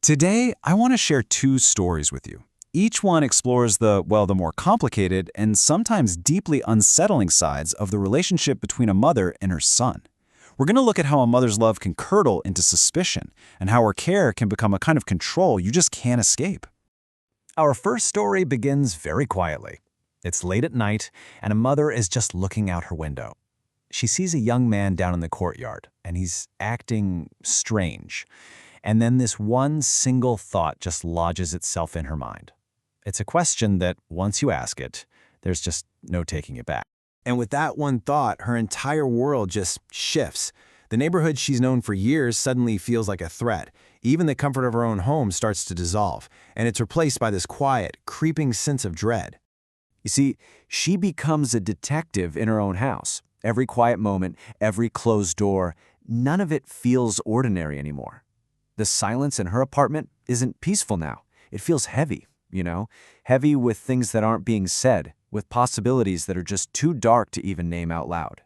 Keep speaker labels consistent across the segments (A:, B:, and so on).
A: Today, I want to share two stories with you. Each one explores the more complicated and sometimes deeply unsettling sides of the relationship between a mother and her son. We're going to look at how a mother's love can curdle into suspicion and how her care can become a kind of control you just can't escape. Our first story begins very quietly. It's late at night, and a mother is just looking out her window. She sees a young man down in the courtyard, and he's acting strange. And then this one single thought just lodges itself in her mind. It's a question that, once you ask it, there's just no taking it back.
B: And with that one thought, her entire world just shifts. The neighborhood she's known for years suddenly feels like a threat. Even the comfort of her own home starts to dissolve, and it's replaced by this quiet, creeping sense of dread.
C: You see, she becomes a detective in her own house. Every quiet moment, every closed door, none of it feels ordinary anymore. The silence in her apartment isn't peaceful now. It feels heavy, heavy with things that aren't being said, with possibilities that are just too dark to even name out loud.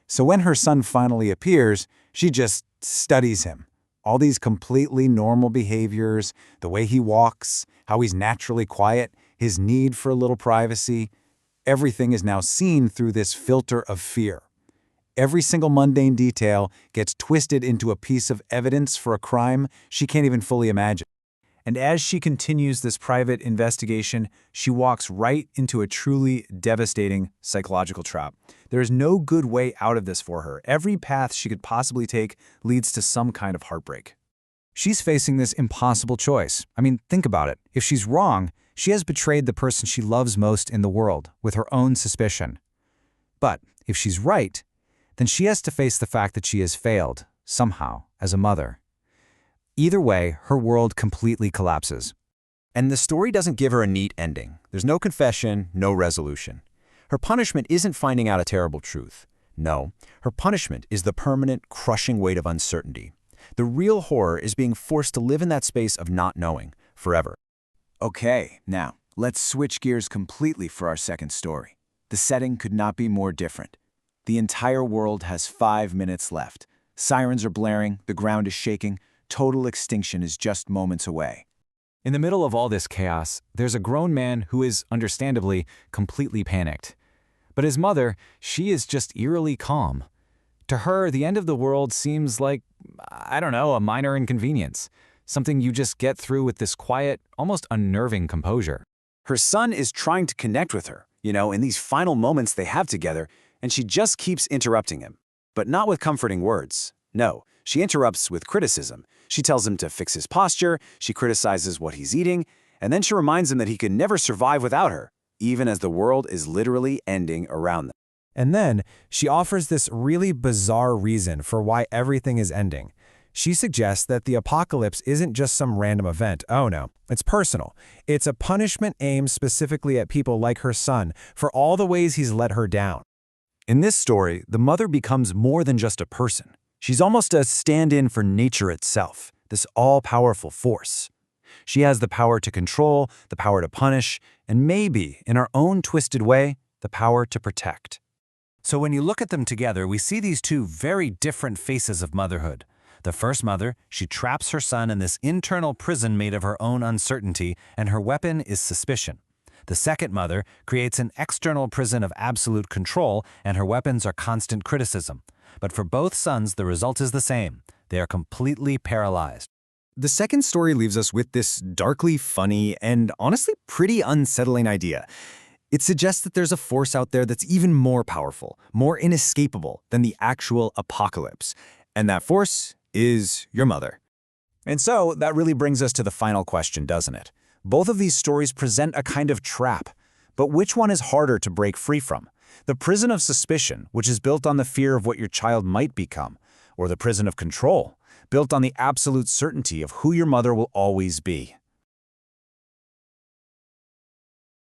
A: So when her son finally appears, she just studies him. All these completely normal behaviors, the way he walks, how he's naturally quiet, his need for a little privacy, everything is now seen through this filter of fear. Every single mundane detail gets twisted into a piece of evidence for a crime she can't even fully imagine. And as she continues this private investigation, she walks right into a truly devastating psychological trap. There is no good way out of this for her. Every path she could possibly take leads to some kind of heartbreak. She's facing this impossible choice. Think about it. If she's wrong, she has betrayed the person she loves most in the world with her own suspicion. But if she's right, then she has to face the fact that she has failed, somehow, as a mother. Either way, her world completely collapses.
B: And the story doesn't give her a neat ending. There's no confession, no resolution. Her punishment isn't finding out a terrible truth. No, her punishment is the permanent, crushing weight of uncertainty. The real horror is being forced to live in that space of not knowing, forever. Okay, now, let's switch gears completely for our second story. The setting could not be more different. The entire world has 5 minutes left. Sirens are blaring, the ground is shaking, total extinction is just moments away.
A: In the middle of all this chaos, there's a grown man who is, understandably, completely panicked. But his mother, she is just eerily calm. To her, the end of the world seems like, a minor inconvenience. Something you just get through with this quiet, almost unnerving composure.
B: Her son is trying to connect with her, in these final moments they have together, and she just keeps interrupting him. But not with comforting words. No, she interrupts with criticism. She tells him to fix his posture, she criticizes what he's eating, and then she reminds him that he could never survive without her, even as the world is literally ending around them.
D: And then she offers this really bizarre reason for why everything is ending. She suggests that the apocalypse isn't just some random event. Oh no, it's personal. It's a punishment aimed specifically at people like her son for all the ways he's let her down.
A: In this story, the mother becomes more than just a person. She's almost a stand-in for nature itself, this all-powerful force. She has the power to control, the power to punish, and maybe, in her own twisted way, the power to protect. So when you look at them together, we see these two very different faces of motherhood. The first mother, she traps her son in this internal prison made of her own uncertainty, and her weapon is suspicion. The second mother creates an external prison of absolute control, and her weapons are constant criticism. But for both sons, the result is the same. They are completely paralyzed.
B: The second story leaves us with this darkly funny and honestly pretty unsettling idea. It suggests that there's a force out there that's even more powerful, more inescapable than the actual apocalypse. And that force is your mother. And so that really brings us to the final question, doesn't it? Both of these stories present a kind of trap. But which one is harder to break free from? The prison of suspicion, which is built on the fear of what your child might become, or the prison of control, built on the absolute certainty of who your mother will always be.